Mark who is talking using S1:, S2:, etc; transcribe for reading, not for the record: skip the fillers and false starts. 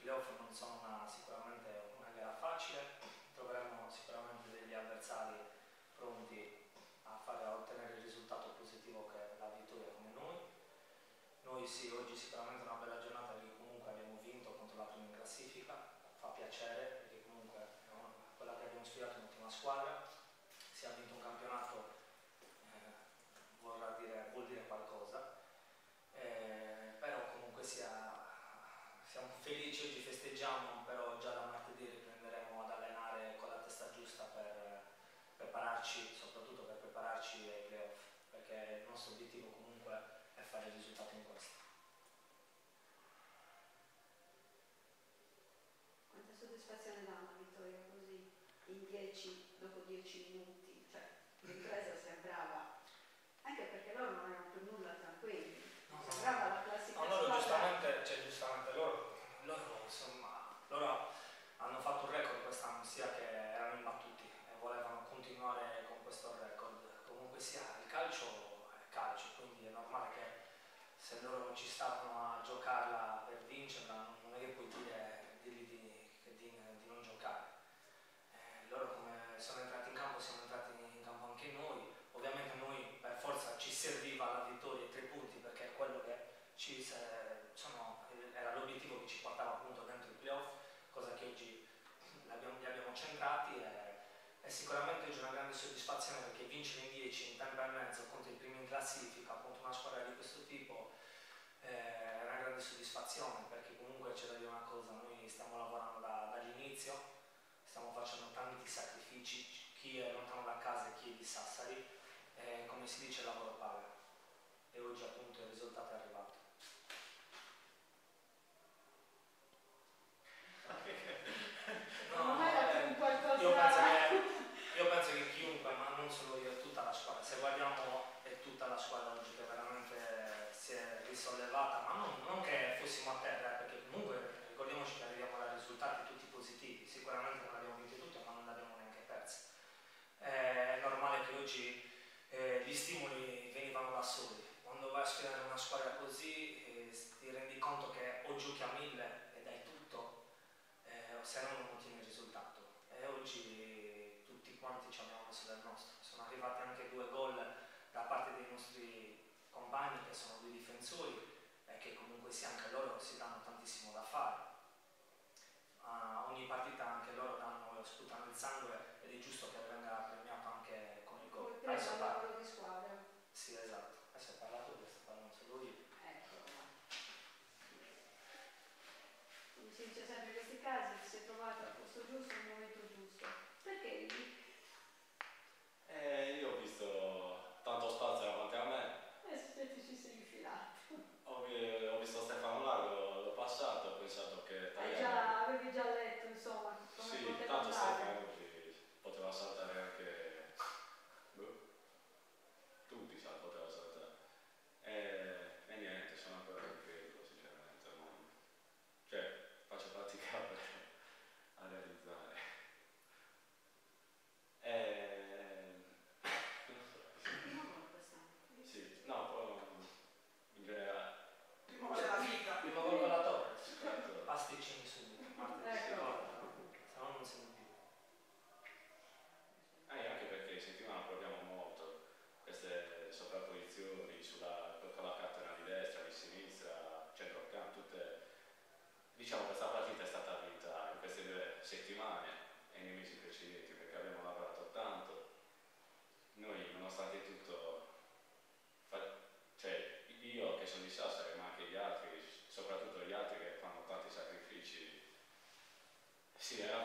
S1: playoff non sono sicuramente una gara facile, troveremo sicuramente degli avversari pronti a ottenere il risultato positivo che è la vittoria come noi. Noi sì, oggi sicuramente è una bella giornata perché comunque abbiamo vinto contro la prima in classifica, fa piacere perché comunque quella che abbiamo sfidato è un'ottima squadra, si è vinto un campionato vuol dire qualcosa, però comunque siamo felici, oggi festeggiamo, però già da martedì riprenderemo ad allenare con la testa giusta per prepararci, soprattutto per prepararci ai playoff, perché il nostro obiettivo comunque è fare il risultato in questo.
S2: Quanta soddisfazione dà una vittoria così in 10, dopo 10 minuti? Cioè, l'impresa sembrava, anche perché loro non erano per nulla tranquilli, sembrava la classica
S1: loro
S2: squadra.
S1: giustamente loro hanno fatto un record quest'anno, sia che erano imbattuti e volevano continuare con questo record. Comunque sia, il calcio è calcio, quindi è normale che se loro non ci stavano a giocarla per vincerla, non è che puoi dirgli di non giocare. Loro come sono entrati in campo, siamo entrati in campo anche noi. Ovviamente noi per forza ci serviva la vittoria e 3 punti perché è quello che era l'obiettivo che ci portava appunto dentro il playoff, cosa che oggi li abbiamo centrati e sicuramente oggi è una grande soddisfazione perché vincere in 10 in tempo e mezzo contro i primi in classifica, appunto una squadra di questo tipo, è una grande soddisfazione perché comunque c'è da dire una cosa, noi stiamo lavorando dall'inizio, stiamo facendo tanti sacrifici, chi è lontano da casa e chi è di Sassari, e come si dice il lavoro paga e oggi appunto il risultato è arrivato. Io penso che chiunque, ma non solo io, è tutta la squadra, se guardiamo è tutta la squadra oggi che veramente si è risollevata, ma non che fossimo a terra, perché comunque ricordiamoci che arriviamo da risultati tutti positivi, sicuramente non abbiamo vinto tutte, ma non ne abbiamo neanche perse. È normale che oggi gli stimoli venivano da soli, quando vai a sfidare una squadra così ti rendi conto che o giochi a 1000 e dai tutto, se no non ottieni il risultato. E oggi tutti quanti ci abbiamo messo del nostro, sono arrivati anche 2 gol da parte dei nostri compagni che sono 2 difensori e che comunque sia anche loro si danno tantissimo da fare. Ogni partita anche loro sputano il sangue ed è giusto che venga premiato anche con il gol.
S2: Adesso lavoro di squadra.
S1: Sì, esatto, adesso hai parlato di questo, parlando solo io.
S2: Ecco, come si dice sempre in questi casi, si è trovato al posto giusto al momento giusto. Perché lì?
S3: Io ho visto tanto spazio davanti a me.
S2: Se ti ci sei infilato.
S3: Ho visto Stefano Largo, l'ho passato, ho pensato che
S2: avevi già letto, insomma, come
S3: sì,
S2: poteva
S3: tanto
S2: andare.
S3: Stefano poteva saltare anche tutti poteva saltare. E niente, sono ancora incredulo sinceramente, cioè faccio fatica a realizzare. Sì, no, poi in generale.
S1: Prima c'è la vita, prima gol con la torre, pasticcini subito, se no non siamo più.
S3: Anche perché in settimana proviamo molto queste sovrapposizioni con la cattedra di destra, di sinistra, centrocampo, tutte. Diciamo questa partita è stata vinta in queste 2 settimane e nei mesi precedenti perché abbiamo lavorato tanto. Noi nonostante tutto, cioè io che sono di Sassari ma anche gli altri, soprattutto gli altri che fanno tanti sacrifici, sì, era